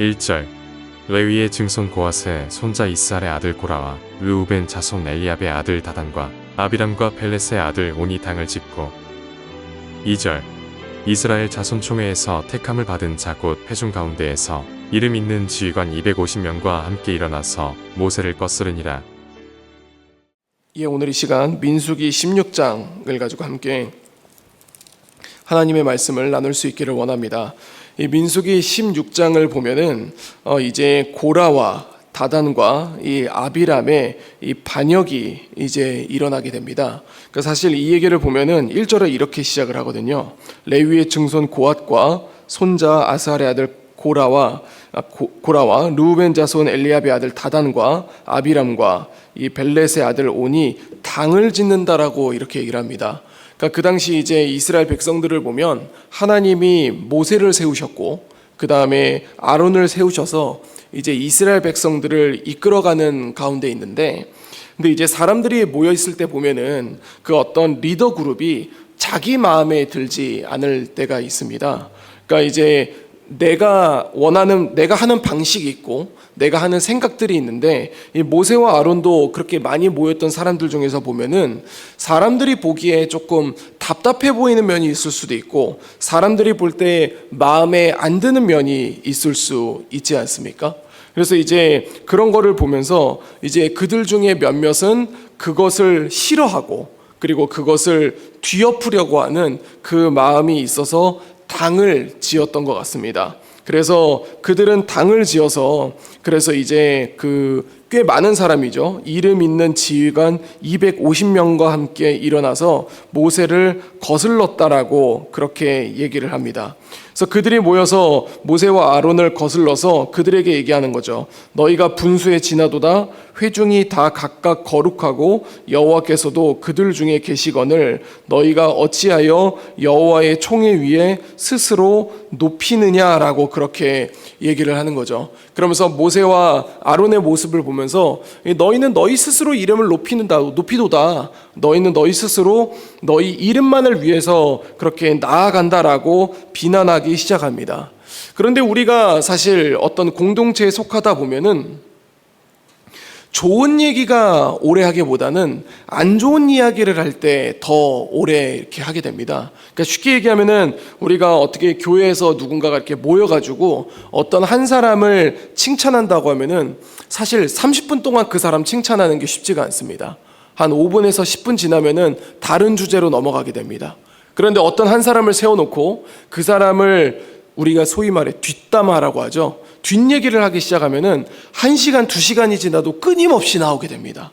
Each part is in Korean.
1절 레위의 증손 고앗의 손자 이스할의 아들 고라와 르우벤 자손 엘리압의 아들 다단과 아비람과 벨렛의 아들 온이 당을 짚고 2절 이스라엘 자손 총회에서 택함을 받은 자 곧 회중 가운데에서 이름 있는 지휘관 250명과 함께 일어나서 모세를 껐으르니라. 오늘 이 시간 민수기 16장을 가지고 함께 하나님의 말씀을 나눌 수 있기를 원합니다. 이 민수기 16장을 보면은 이제 고라와 다단과 이 아비람의 이 반역이 이제 일어나게 됩니다. 그러니까 사실 이 얘기를 보면은 1절에 이렇게 시작을 하거든요. 레위의 증손 고앗과 손자 아스할의 아들 고라와 르우벤 자손 엘리압의 아들 다단과 아비람과 이 벨렛의 아들 온이 당을 짓는다라고 이렇게 얘기를 합니다. 그러니까 그 당시 이제 이스라엘 백성들을 보면 하나님이 모세를 세우셨고 그 다음에 아론을 세우셔서 이제 이스라엘 백성들을 이끌어가는 가운데 있는데, 근데 이제 사람들이 모여 있을 때 보면은 그 어떤 리더 그룹이 자기 마음에 들지 않을 때가 있습니다. 그러니까 이제 내가 하는 방식이 있고 내가 하는 생각들이 있는데, 이 모세와 아론도 그렇게 많이 모였던 사람들 중에서 보면은 사람들이 보기에 조금 답답해 보이는 면이 있을 수도 있고 사람들이 볼 때 마음에 안 드는 면이 있을 수 있지 않습니까? 그래서 이제 그런 거를 보면서 이제 그들 중에 몇몇은 그것을 싫어하고 그리고 그것을 뒤엎으려고 하는 그 마음이 있어서 당을 지었던 것 같습니다. 그래서 그들은 당을 지어서 그래서 이제 꽤 많은 사람이죠. 이름 있는 지휘관 250명과 함께 일어나서 모세를 거슬렀다라고 그렇게 얘기를 합니다. 그래서 그들이 모여서 모세와 아론을 거슬러서 그들에게 얘기하는 거죠. 너희가 분수에 지나도다 회중이 다 각각 거룩하고 여호와께서도 그들 중에 계시거늘 너희가 어찌하여 여호와의 총회 위에 스스로 높이느냐라고 그렇게 얘기를 하는 거죠. 그러면서 모세와 아론의 모습을 보면서 너희는 너희 스스로 이름을 높이도다. 너희는 너희 스스로 너희 이름만을 위해서 그렇게 나아간다라고 비난하기 시작합니다. 그런데 우리가 사실 어떤 공동체에 속하다 보면은 좋은 얘기가 오래 하기보다는 안 좋은 이야기를 할 때 더 오래 이렇게 하게 됩니다. 그러니까 쉽게 얘기하면은 우리가 어떻게 교회에서 누군가가 이렇게 모여가지고 어떤 한 사람을 칭찬한다고 하면은 사실 30분 동안 그 사람 칭찬하는 게 쉽지가 않습니다. 한 5분에서 10분 지나면은 다른 주제로 넘어가게 됩니다. 그런데 어떤 한 사람을 세워놓고 그 사람을 우리가 소위 말해 뒷담화라고 하죠. 뒷얘기를 하기 시작하면은 1시간, 2시간이 지나도 끊임없이 나오게 됩니다.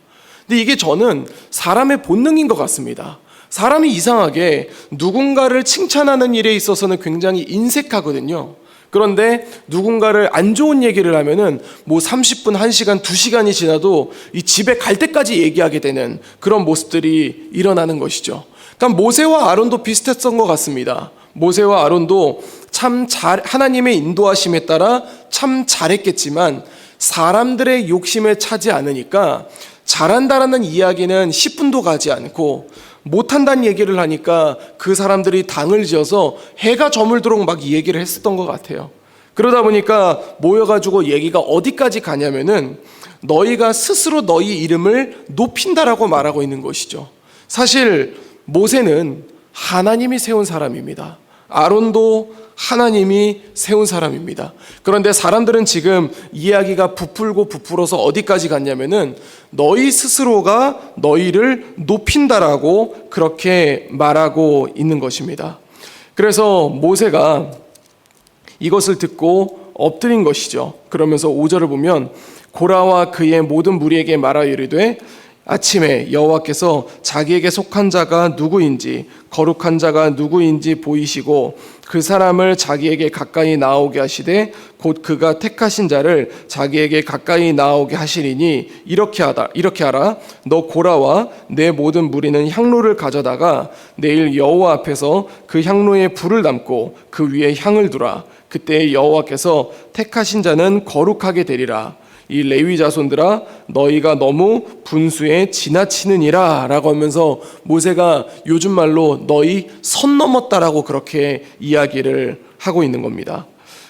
근데 이게 저는 사람의 본능인 것 같습니다. 사람이 이상하게 누군가를 칭찬하는 일에 있어서는 굉장히 인색하거든요. 그런데 누군가를 안 좋은 얘기를 하면은 30분, 1시간, 2시간이 지나도 이 집에 갈 때까지 얘기하게 되는 그런 모습들이 일어나는 것이죠. 그러니까 모세와 아론도 비슷했던 것 같습니다. 모세와 아론도 하나님의 인도하심에 따라 참 잘했겠지만 사람들의 욕심에 차지 않으니까 잘한다라는 이야기는 10분도 가지 않고 못한다는 얘기를 하니까 그 사람들이 당을 지어서 해가 저물도록 막 이 얘기를 했었던 것 같아요. 그러다 보니까 모여가지고 얘기가 어디까지 가냐면은 너희가 스스로 너희 이름을 높인다라고 말하고 있는 것이죠. 사실 모세는 하나님이 세운 사람입니다. 아론도 하나님이 세운 사람입니다. 그런데 사람들은 지금 이야기가 부풀어서 어디까지 갔냐면은 너희 스스로가 너희를 높인다라고 그렇게 말하고 있는 것입니다. 그래서 모세가 이것을 듣고 엎드린 것이죠. 그러면서 5절을 보면 고라와 그의 모든 무리에게 말하여 이르되 아침에 여호와께서 자기에게 속한 자가 누구인지 거룩한 자가 누구인지 보이시고 그 사람을 자기에게 가까이 나오게 하시되 곧 그가 택하신 자를 자기에게 가까이 나오게 하시리니 이렇게 하라. 너 고라와 내 모든 무리는 향로를 가져다가 내일 여호와 앞에서 그 향로에 불을 담고 그 위에 향을 두라. 그때 여호와께서 택하신 자는 거룩하게 되리라. 이 레위 자손들아 너희가 너무 분수에 지나치느니라 라고 하면서 모세가 요즘 말로 너희 선 넘었다라고 그렇게 이야기를 하고 있는 겁니다.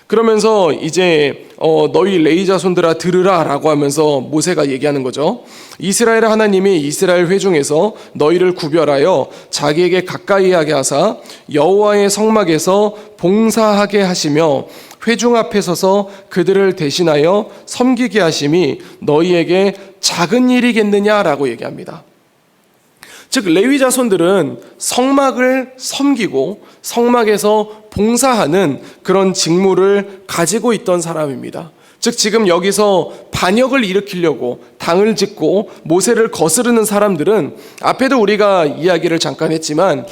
그러면서 이제 너희 레위 자손들아 들으라 라고 하면서 모세가 얘기하는 거죠. 이스라엘 하나님이 이스라엘 회중에서 너희를 구별하여 자기에게 가까이 하게 하사 여호와의 성막에서 봉사하게 하시며 회중 앞에 서서 그들을 대신하여 섬기게 하심이 너희에게 작은 일이겠느냐라고 얘기합니다. 즉 레위 자손들은 성막을 섬기고 성막에서 봉사하는 그런 직무를 가지고 있던 사람입니다. 즉 지금 여기서 반역을 일으키려고 당을 짓고 모세를 거스르는 사람들은 앞에도 우리가 이야기를 잠깐 했지만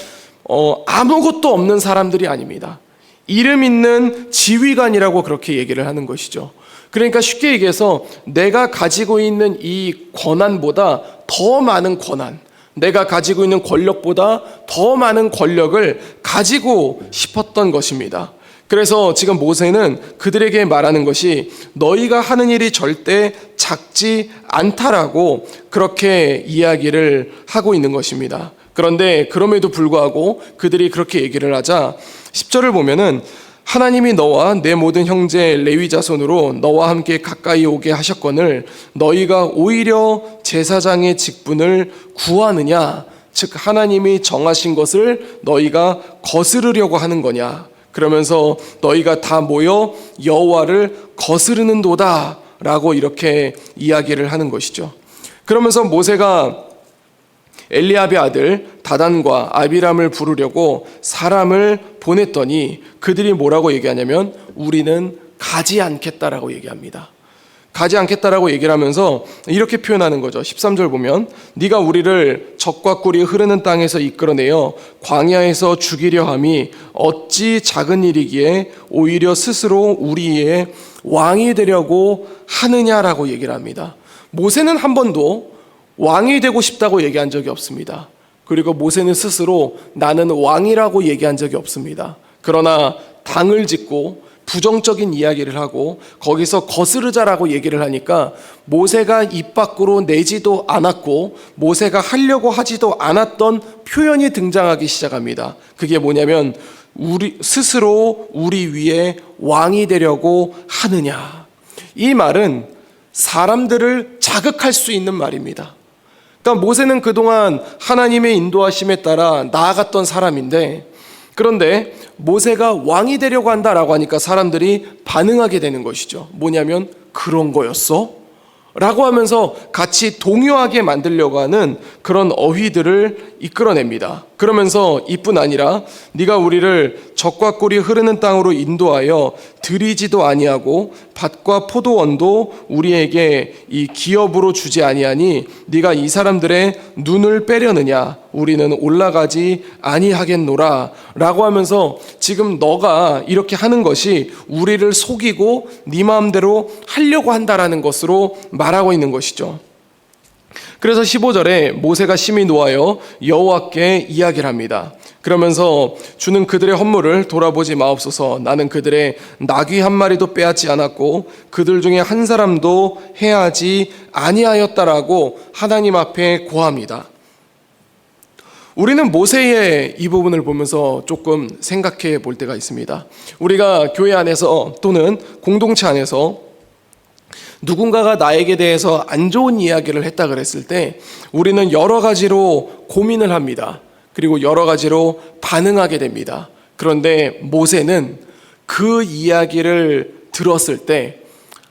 아무것도 없는 사람들이 아닙니다. 이름 있는 지휘관이라고 그렇게 얘기를 하는 것이죠. 그러니까 쉽게 얘기해서 내가 가지고 있는 이 권한보다 더 많은 권한, 내가 가지고 있는 권력보다 더 많은 권력을 가지고 싶었던 것입니다. 그래서 지금 모세는 그들에게 말하는 것이 너희가 하는 일이 절대 작지 않다라고 그렇게 이야기를 하고 있는 것입니다. 그런데 그럼에도 불구하고 그들이 그렇게 얘기를 하자 10절을 보면은 하나님이 너와 내 모든 형제 레위 자손으로 너와 함께 가까이 오게 하셨거늘 너희가 오히려 제사장의 직분을 구하느냐, 즉 하나님이 정하신 것을 너희가 거스르려고 하는 거냐, 그러면서 너희가 다 모여 여호와를 거스르는도다 라고 이렇게 이야기를 하는 것이죠. 그러면서 모세가 엘리압의 아들 다단과 아비람을 부르려고 사람을 보냈더니 그들이 뭐라고 얘기하냐면 우리는 가지 않겠다라고 얘기합니다. 가지 않겠다라고 얘기를 하면서 이렇게 표현하는 거죠. 13절 보면 네가 우리를 적과 꿀이 흐르는 땅에서 이끌어내어 광야에서 죽이려 함이 어찌 작은 일이기에 오히려 스스로 우리의 왕이 되려고 하느냐라고 얘기를 합니다. 모세는 한 번도 왕이 되고 싶다고 얘기한 적이 없습니다. 그리고 모세는 스스로 나는 왕이라고 얘기한 적이 없습니다. 그러나 당을 짓고 부정적인 이야기를 하고 거기서 거스르자라고 얘기를 하니까 모세가 입 밖으로 내지도 않았고 모세가 하려고 하지도 않았던 표현이 등장하기 시작합니다. 그게 뭐냐면 우리 스스로 우리 위에 왕이 되려고 하느냐. 이 말은 사람들을 자극할 수 있는 말입니다. 그러니까 모세는 그동안 하나님의 인도하심에 따라 나아갔던 사람인데, 그런데 모세가 왕이 되려고 한다라고 하니까 사람들이 반응하게 되는 것이죠. 뭐냐면 그런 거였어? 라고 하면서 같이 동요하게 만들려고 하는 그런 어휘들을 이끌어냅니다. 그러면서 이뿐 아니라 네가 우리를 적과 꿀이 흐르는 땅으로 인도하여 들이지도 아니하고 밭과 포도원도 우리에게 이 기업으로 주지 아니하니 네가 이 사람들의 눈을 빼려느냐, 우리는 올라가지 아니하겠노라 라고 하면서 지금 너가 이렇게 하는 것이 우리를 속이고 네 마음대로 하려고 한다라는 것으로 말하고 있는 것이죠. 그래서 15절에 모세가 심히 노하여 여호와께 이야기를 합니다. 그러면서 주는 그들의 헌물을 돌아보지 마옵소서. 나는 그들의 나귀 한 마리도 빼앗지 않았고 그들 중에 한 사람도 해하지 아니하였다라고 하나님 앞에 고합니다. 우리는 모세의 이 부분을 보면서 조금 생각해 볼 때가 있습니다. 우리가 교회 안에서 또는 공동체 안에서 누군가가 나에게 대해서 안 좋은 이야기를 했다 그랬을 때 우리는 여러 가지로 고민을 합니다. 그리고 여러 가지로 반응하게 됩니다. 그런데 모세는 그 이야기를 들었을 때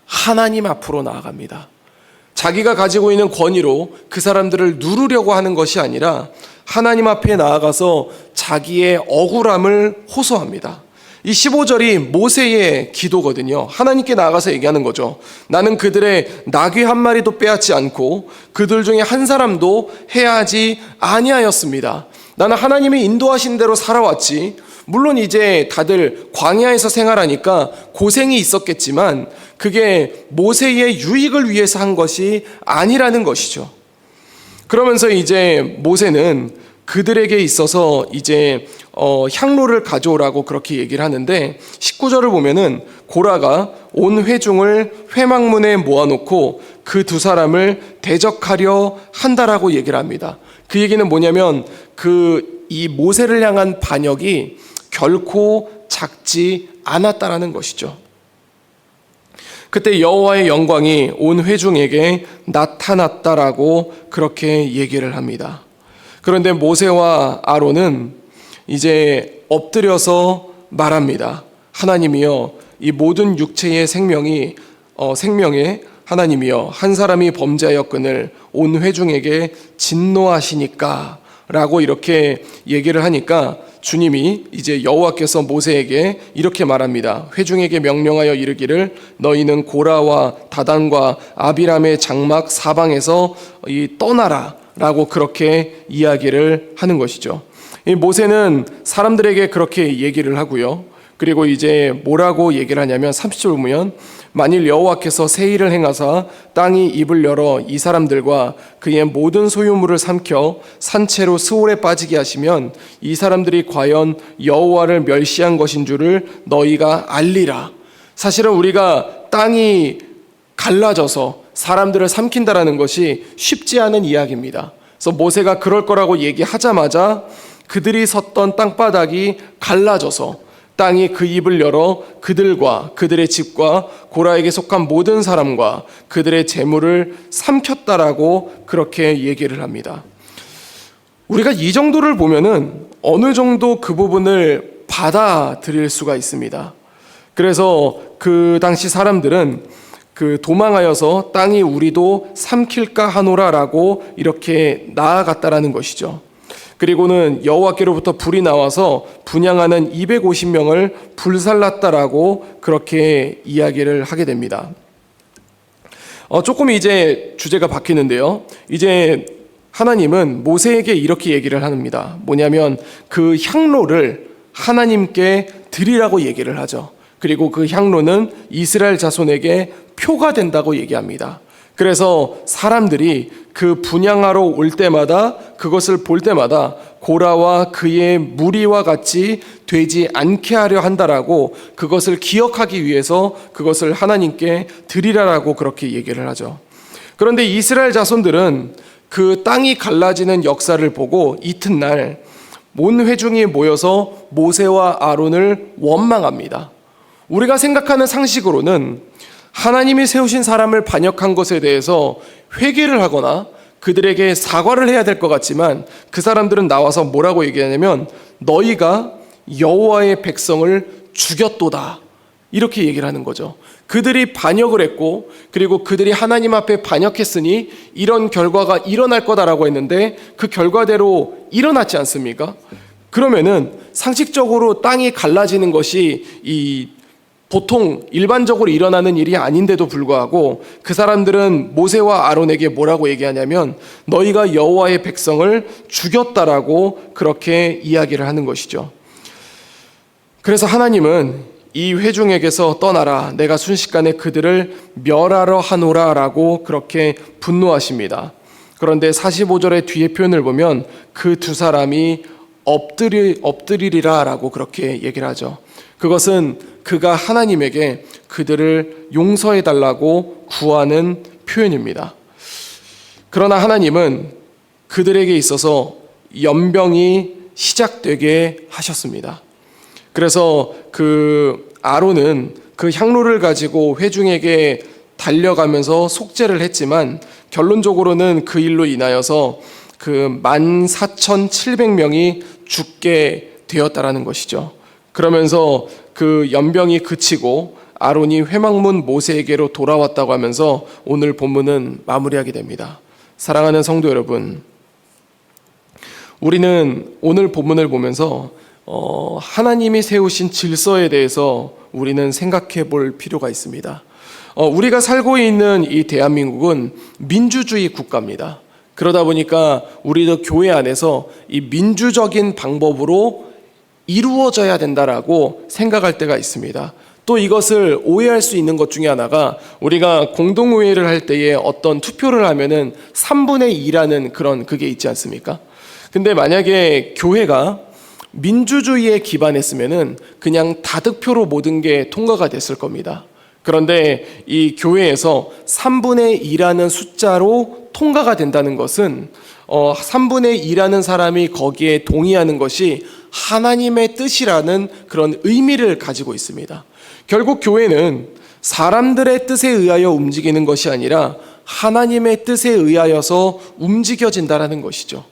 하나님 앞으로 나아갑니다. 자기가 가지고 있는 권위로 그 사람들을 누르려고 하는 것이 아니라 하나님 앞에 나아가서 자기의 억울함을 호소합니다. 이 15절이 모세의 기도거든요. 하나님께 나아가서 얘기하는 거죠. 나는 그들의 나귀 한 마리도 빼앗지 않고 그들 중에 한 사람도 해하지 아니하였습니다. 나는 하나님이 인도하신 대로 살아왔지. 물론 이제 다들 광야에서 생활하니까 고생이 있었겠지만 그게 모세의 유익을 위해서 한 것이 아니라는 것이죠. 그러면서 이제 모세는 그들에게 있어서 이제 향로를 가져오라고 그렇게 얘기를 하는데 19절을 보면은 고라가 온 회중을 회막문에 모아놓고 그 두 사람을 대적하려 한다라고 얘기를 합니다. 그 얘기는 뭐냐면 이 모세를 향한 반역이 결코 작지 않았다라는 것이죠. 그때 여호와의 영광이 온 회중에게 나타났다라고 그렇게 얘기를 합니다. 그런데 모세와 아론은 이제 엎드려서 말합니다. 하나님이여, 이 모든 육체의 생명에 하나님이여, 한 사람이 범죄하였거늘 온 회중에게 진노하시니까 라고 이렇게 얘기를 하니까 주님이 이제 여호와께서 모세에게 이렇게 말합니다. 회중에게 명령하여 이르기를 너희는 고라와 다단과 아비람의 장막 사방에서 떠나라 라고 그렇게 이야기를 하는 것이죠. 이 모세는 사람들에게 그렇게 얘기를 하고요. 그리고 이제 뭐라고 얘기를 하냐면 30절 보면 만일 여호와께서 새 일을 행하사 땅이 입을 열어 이 사람들과 그의 모든 소유물을 삼켜 산채로 스올에 빠지게 하시면 이 사람들이 과연 여호와를 멸시한 것인 줄을 너희가 알리라. 사실은 우리가 땅이 갈라져서 사람들을 삼킨다라는 것이 쉽지 않은 이야기입니다. 그래서 모세가 그럴 거라고 얘기하자마자 그들이 섰던 땅바닥이 갈라져서 땅이 그 입을 열어 그들과 그들의 집과 고라에게 속한 모든 사람과 그들의 재물을 삼켰다라고 그렇게 얘기를 합니다. 우리가 이 정도를 보면은 어느 정도 그 부분을 받아들일 수가 있습니다. 그래서 그 당시 사람들은 그 도망하여서 땅이 우리도 삼킬까 하노라라고 이렇게 나아갔다라는 것이죠. 그리고는 여호와께로부터 불이 나와서 분향하는 250명을 불살랐다라고 그렇게 이야기를 하게 됩니다. 조금 이제 주제가 바뀌는데요. 이제 하나님은 모세에게 이렇게 얘기를 합니다. 뭐냐면 그 향로를 하나님께 드리라고 얘기를 하죠. 그리고 그 향로는 이스라엘 자손에게 표가 된다고 얘기합니다. 그래서 사람들이 그 분향하러 올 때마다 그것을 볼 때마다 고라와 그의 무리와 같이 되지 않게 하려 한다라고 그것을 기억하기 위해서 그것을 하나님께 드리라라고 그렇게 얘기를 하죠. 그런데 이스라엘 자손들은 그 땅이 갈라지는 역사를 보고 이튿날 온 회중이 모여서 모세와 아론을 원망합니다. 우리가 생각하는 상식으로는 하나님이 세우신 사람을 반역한 것에 대해서 회개를 하거나 그들에게 사과를 해야 될 것 같지만 그 사람들은 나와서 뭐라고 얘기하냐면 너희가 여호와의 백성을 죽였도다 이렇게 얘기를 하는 거죠. 그들이 반역을 했고 그리고 그들이 하나님 앞에 반역했으니 이런 결과가 일어날 거다라고 했는데 그 결과대로 일어났지 않습니까? 그러면은 상식적으로 땅이 갈라지는 것이 보통 일반적으로 일어나는 일이 아닌데도 불구하고 그 사람들은 모세와 아론에게 뭐라고 얘기하냐면 너희가 여호와의 백성을 죽였다라고 그렇게 이야기를 하는 것이죠. 그래서 하나님은 이 회중에게서 떠나라 내가 순식간에 그들을 멸하러 하노라 라고 그렇게 분노하십니다. 그런데 45절의 뒤에 표현을 보면 그 두 사람이 엎드리리라 라고 그렇게 얘기를 하죠. 그것은 그가 하나님에게 그들을 용서해 달라고 구하는 표현입니다. 그러나 하나님은 그들에게 있어서 연병이 시작되게 하셨습니다. 그래서 그 아론은 그 향로를 가지고 회중에게 달려가면서 속죄를 했지만 결론적으로는 그 일로 인하여서 그 14,700명이 죽게 되었다라는 것이죠. 그러면서 그 연병이 그치고 아론이 회막문 모세에게로 돌아왔다고 하면서 오늘 본문은 마무리하게 됩니다. 사랑하는 성도 여러분, 우리는 오늘 본문을 보면서 하나님이 세우신 질서에 대해서 우리는 생각해 볼 필요가 있습니다. 우리가 살고 있는 이 대한민국은 민주주의 국가입니다. 그러다 보니까 우리도 교회 안에서 이 민주적인 방법으로 이루어져야 된다라고 생각할 때가 있습니다. 또 이것을 오해할 수 있는 것 중에 하나가 우리가 공동의회를 할 때에 어떤 투표를 하면은 3분의 2라는 그런 그게 있지 않습니까? 근데 만약에 교회가 민주주의에 기반했으면은 그냥 다득표로 모든 게 통과가 됐을 겁니다. 그런데 이 교회에서 3분의 2라는 숫자로 통과가 된다는 것은 3분의 2라는 사람이 거기에 동의하는 것이 하나님의 뜻이라는 그런 의미를 가지고 있습니다. 결국 교회는 사람들의 뜻에 의하여 움직이는 것이 아니라 하나님의 뜻에 의하여서 움직여진다라는 것이죠.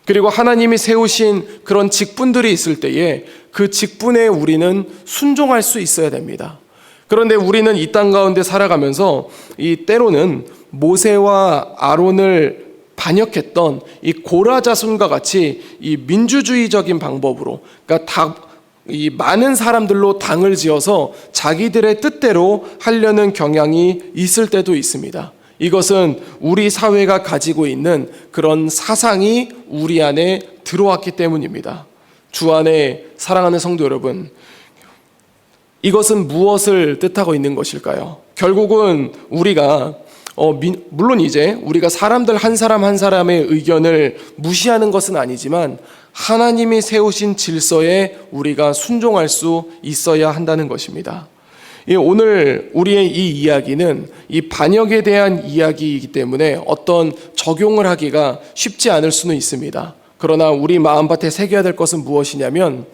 그리고 하나님이 세우신 그런 직분들이 있을 때에 그 직분에 우리는 순종할 수 있어야 됩니다. 그런데 우리는 이 땅 가운데 살아가면서 이 때로는 모세와 아론을 반역했던 이 고라 자손과 같이 이 민주주의적인 방법으로, 그러니까 이 많은 사람들로 당을 지어서 자기들의 뜻대로 하려는 경향이 있을 때도 있습니다. 이것은 우리 사회가 가지고 있는 그런 사상이 우리 안에 들어왔기 때문입니다. 주 안에 사랑하는 성도 여러분, 이것은 무엇을 뜻하고 있는 것일까요? 결국은 우리가 물론 이제 우리가 사람들 한 사람 한 사람의 의견을 무시하는 것은 아니지만 하나님이 세우신 질서에 우리가 순종할 수 있어야 한다는 것입니다. 오늘 우리의 이 이야기는 이 반역에 대한 이야기이기 때문에 어떤 적용을 하기가 쉽지 않을 수는 있습니다. 그러나 우리 마음밭에 새겨야 될 것은 무엇이냐면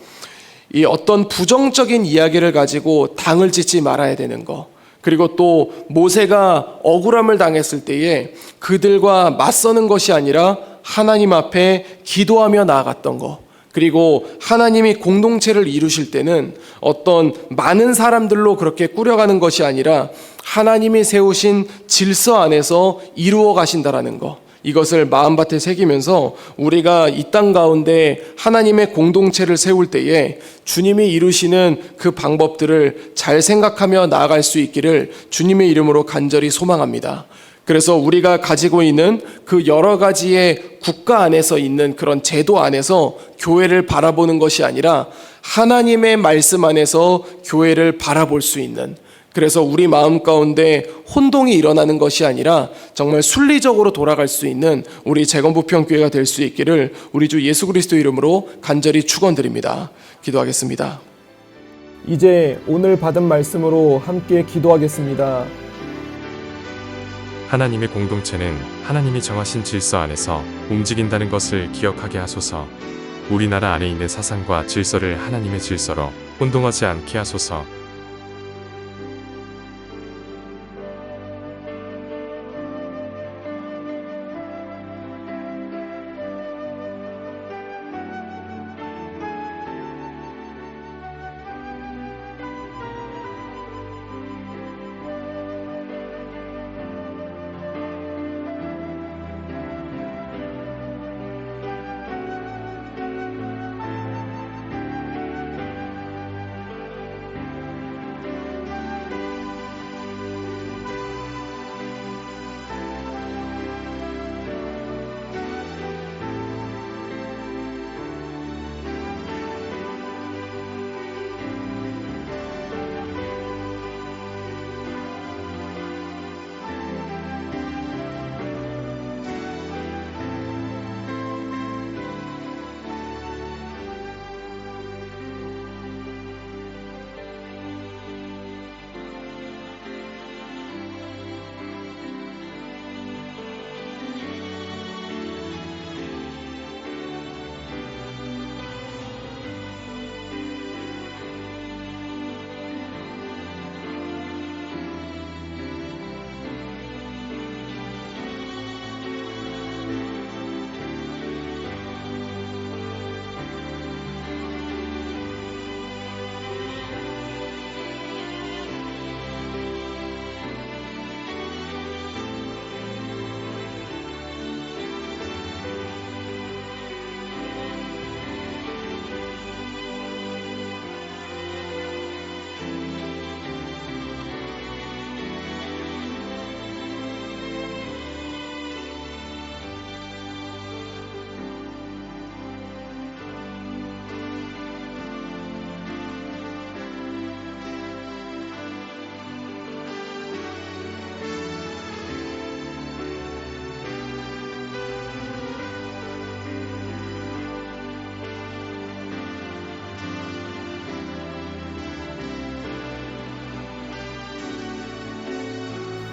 이 어떤 부정적인 이야기를 가지고 당을 짓지 말아야 되는 것, 그리고 또 모세가 억울함을 당했을 때에 그들과 맞서는 것이 아니라 하나님 앞에 기도하며 나아갔던 것, 그리고 하나님이 공동체를 이루실 때는 어떤 많은 사람들로 그렇게 꾸려가는 것이 아니라 하나님이 세우신 질서 안에서 이루어 가신다라는 것, 이것을 마음밭에 새기면서 우리가 이 땅 가운데 하나님의 공동체를 세울 때에 주님이 이루시는 그 방법들을 잘 생각하며 나아갈 수 있기를 주님의 이름으로 간절히 소망합니다. 그래서 우리가 가지고 있는 그 여러 가지의 국가 안에서 있는 그런 제도 안에서 교회를 바라보는 것이 아니라 하나님의 말씀 안에서 교회를 바라볼 수 있는, 그래서 우리 마음 가운데 혼동이 일어나는 것이 아니라 정말 순리적으로 돌아갈 수 있는 우리 재건부평교회가 될 수 있기를 우리 주 예수 그리스도 이름으로 간절히 축원드립니다. 기도하겠습니다. 이제 오늘 받은 말씀으로 함께 기도하겠습니다. 하나님의 공동체는 하나님이 정하신 질서 안에서 움직인다는 것을 기억하게 하소서. 우리나라 안에 있는 사상과 질서를 하나님의 질서로 혼동하지 않게 하소서.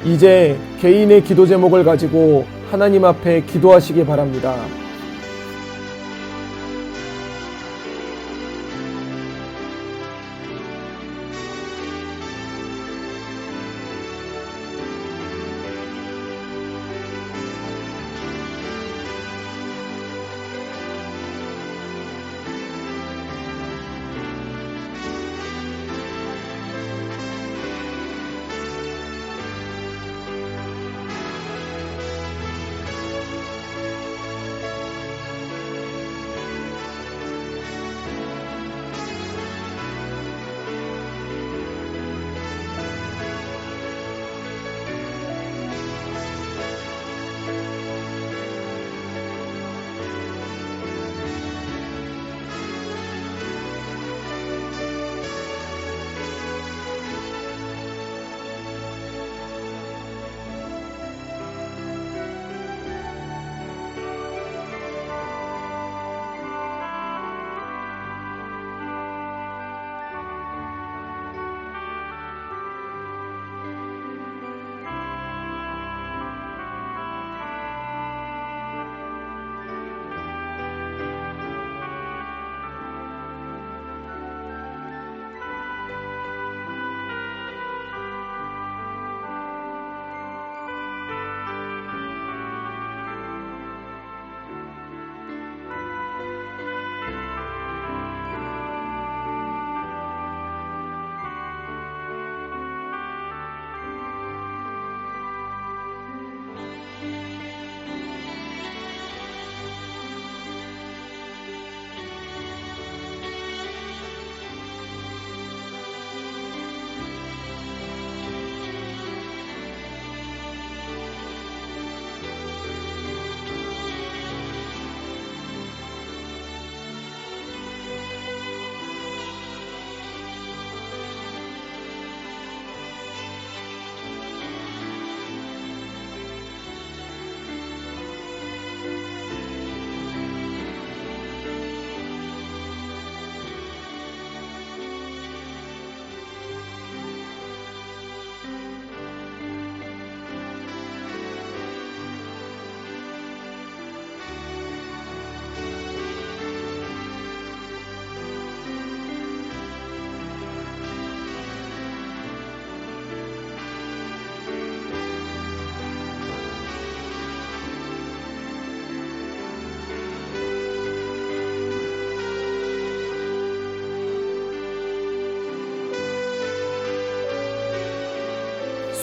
이제 개인의 기도 제목을 가지고 하나님 앞에 기도하시기 바랍니다.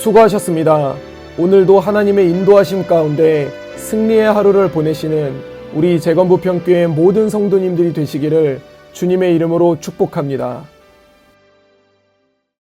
수고하셨습니다. 오늘도 하나님의 인도하심 가운데 승리의 하루를 보내시는 우리 재건부평교회 모든 성도님들이 되시기를 주님의 이름으로 축복합니다.